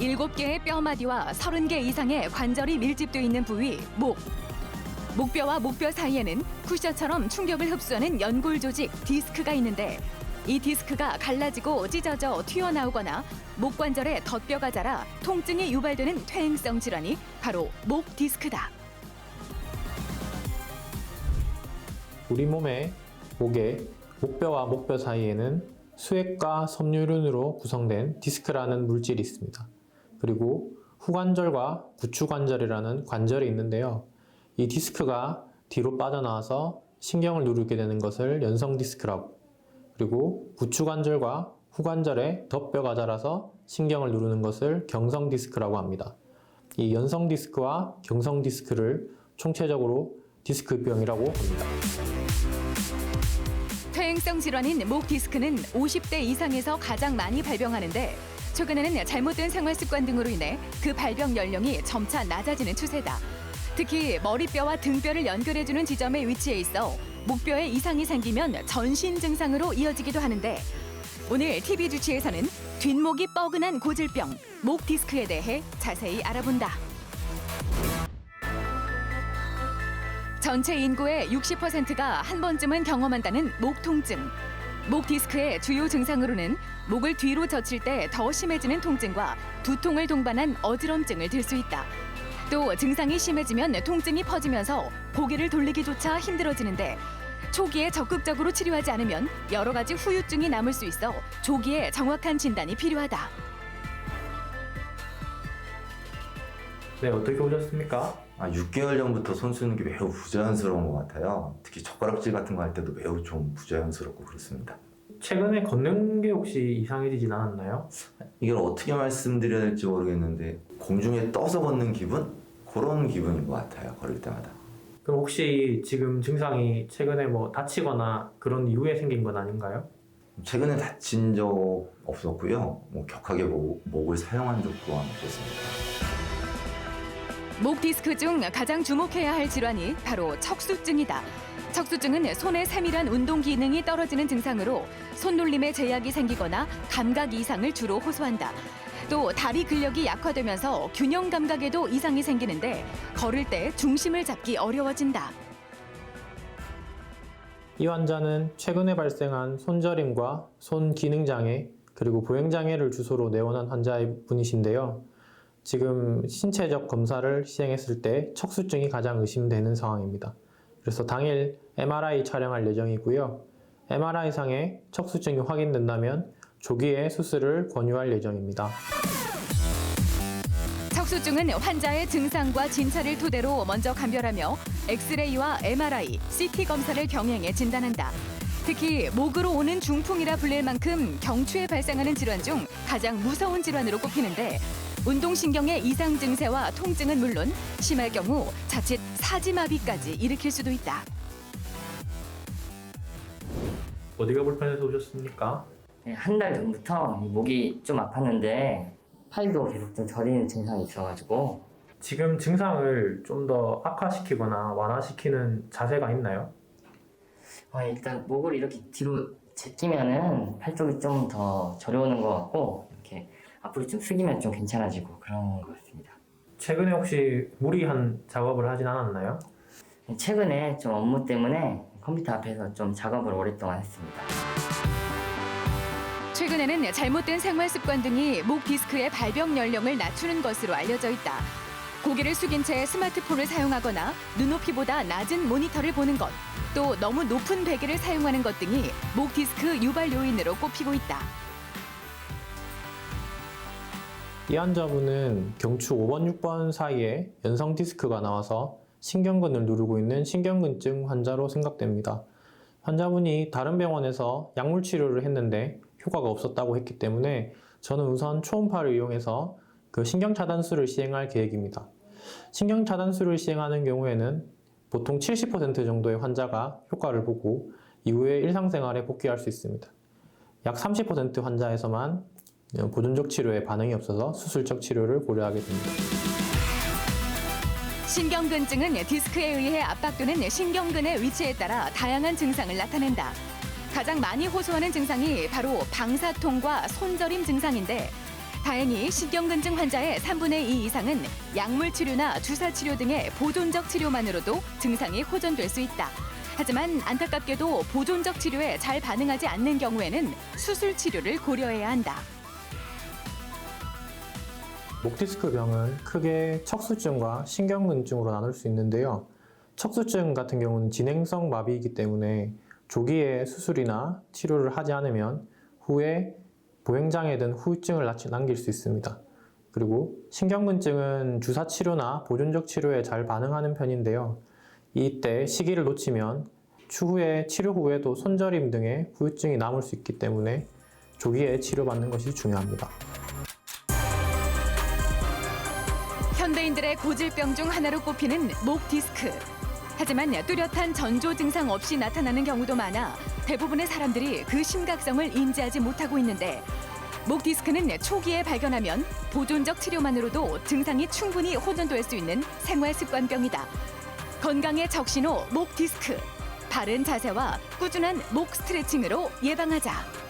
7개의 뼈마디와 30개 이상의 관절이 밀집되어 있는 부위, 목. 목뼈와 목뼈 사이에는 쿠션처럼 충격을 흡수하는 연골 조직, 디스크가 있는데 이 디스크가 갈라지고 찢어져 튀어나오거나 목 관절에 덧뼈가 자라 통증이 유발되는 퇴행성 질환이 바로 목 디스크다. 우리 몸의 목에 목뼈와 목뼈 사이에는 수액과 섬유륜으로 구성된 디스크라는 물질이 있습니다. 그리고 후관절과 구추관절이라는 관절이 있는데요. 이 디스크가 뒤로 빠져나와서 신경을 누르게 되는 것을 연성 디스크라고, 그리고 구추관절과 후관절에 덧뼈가 자라서 신경을 누르는 것을 경성 디스크라고 합니다. 이 연성 디스크와 경성 디스크를 총체적으로 디스크병이라고 합니다. 퇴행성 질환인 목 디스크는 50대 이상에서 가장 많이 발병하는데 최근에는 잘못된 생활 습관 등으로 인해 그 발병 연령이 점차 낮아지는 추세다. 특히 머리뼈와 등뼈를 연결해주는 지점에 위치해 있어 목뼈에 이상이 생기면 전신 증상으로 이어지기도 하는데 오늘 TV 주치에서는 뒷목이 뻐근한 고질병, 목 디스크에 대해 자세히 알아본다. 전체 인구의 60%가 한 번쯤은 경험한다는 목 통증. 목 디스크의 주요 증상으로는 목을 뒤로 젖힐 때 더 심해지는 통증과 두통을 동반한 어지럼증을 들 수 있다. 또 증상이 심해지면 통증이 퍼지면서 고개를 돌리기조차 힘들어지는데 초기에 적극적으로 치료하지 않으면 여러 가지 후유증이 남을 수 있어 조기에 정확한 진단이 필요하다. 네, 어떻게 오셨습니까? 6개월 전부터 손 쓰는 게 매우 부자연스러운 것 같아요. 특히 젓가락질 같은 거 할 때도 매우 좀 부자연스럽고 그렇습니다. 최근에 걷는 게 혹시 이상해지진 않았나요? 이걸 어떻게 말씀드려야 될지 모르겠는데 공중에 떠서 걷는 기분? 그런 기분인 것 같아요. 걸을 때마다. 그럼 혹시 지금 증상이 최근에 뭐 다치거나 그런 이후에 생긴 건 아닌가요? 최근에 다친 적 없었고요. 격하게 목을 사용한 적 또한 없었습니다. 목 디스크 중 가장 주목해야 할 질환이 바로 척수증이다. 척수증은 손의 세밀한 운동 기능이 떨어지는 증상으로 손놀림에 제약이 생기거나 감각 이상을 주로 호소한다. 또 다리 근력이 약화되면서 균형 감각에도 이상이 생기는데 걸을 때 중심을 잡기 어려워진다. 이 환자는 최근에 발생한 손저림과 손 기능 장애 그리고 보행 장애를 주소로 내원한 환자분이신데요. 지금 신체적 검사를 시행했을 때 척수증이 가장 의심되는 상황입니다. 그래서 당일 MRI 촬영할 예정이고요. MRI상에 척수증이 확인된다면 조기에 수술을 권유할 예정입니다. 척수증은 환자의 증상과 진찰을 토대로 먼저 감별하며 엑스레이와 MRI, CT 검사를 병행해 진단한다. 특히 목으로 오는 중풍이라 불릴 만큼 경추에 발생하는 질환 중 가장 무서운 질환으로 꼽히는데 운동신경의 이상 증세와 통증은 물론 심할 경우 자칫 사지마비까지 일으킬 수도 있다. 어디가 불편해서 오셨습니까? 한 달 전부터 목이 좀 아팠는데 팔도 계속 좀 저리는 증상이 있어가지고 지금 증상을 좀 더 악화시키거나 완화시키는 자세가 있나요? 일단 목을 이렇게 뒤로 제끼면은 팔 쪽이 좀 더 저려오는 것 같고 이렇게 앞으로 좀 숙이면 좀 괜찮아지고 그런 것 같습니다. 최근에 혹시 무리한 작업을 하진 않았나요? 최근에 좀 업무 때문에 컴퓨터 앞에서 좀 작업을 오랫동안 했습니다. 최근에는 잘못된 생활 습관 등이 목 디스크의 발병 연령을 낮추는 것으로 알려져 있다. 고개를 숙인 채 스마트폰을 사용하거나 눈높이보다 낮은 모니터를 보는 것, 또 너무 높은 베개를 사용하는 것 등이 목 디스크 유발 요인으로 꼽히고 있다. 이 환자분은 경추 5번, 6번 사이에 연성 디스크가 나와서 신경근을 누르고 있는 신경근증 환자로 생각됩니다. 환자분이 다른 병원에서 약물 치료를 했는데 효과가 없었다고 했기 때문에 저는 우선 초음파를 이용해서 그 신경차단술을 시행할 계획입니다. 신경차단술을 시행하는 경우에는 보통 70% 정도의 환자가 효과를 보고 이후에 일상생활에 복귀할 수 있습니다. 약 30% 환자에서만 보존적 치료에 반응이 없어서 수술적 치료를 고려하게 됩니다. 신경근증은 디스크에 의해 압박되는 신경근의 위치에 따라 다양한 증상을 나타낸다. 가장 많이 호소하는 증상이 바로 방사통과 손저림 증상인데 다행히 신경근증 환자의 3분의 2 이상은 약물 치료나 주사 치료 등의 보존적 치료만으로도 증상이 호전될 수 있다. 하지만 안타깝게도 보존적 치료에 잘 반응하지 않는 경우에는 수술 치료를 고려해야 한다. 목 디스크 병은 크게 척수증과 신경근증으로 나눌 수 있는데요. 척수증 같은 경우는 진행성 마비이기 때문에 조기에 수술이나 치료를 하지 않으면 후에 보행장애 등 후유증을 남길 수 있습니다. 그리고 신경근증은 주사 치료나 보존적 치료에 잘 반응하는 편인데요. 이때 시기를 놓치면 추후에 치료 후에도 손저림 등의 후유증이 남을 수 있기 때문에 조기에 치료받는 것이 중요합니다. 현대인들의 고질병 중 하나로 꼽히는 목 디스크. 하지만 뚜렷한 전조 증상 없이 나타나는 경우도 많아 대부분의 사람들이 그 심각성을 인지하지 못하고 있는데 목 디스크는 초기에 발견하면 보존적 치료만으로도 증상이 충분히 호전될 수 있는 생활습관병이다. 건강의 적신호 목 디스크. 바른 자세와 꾸준한 목 스트레칭으로 예방하자.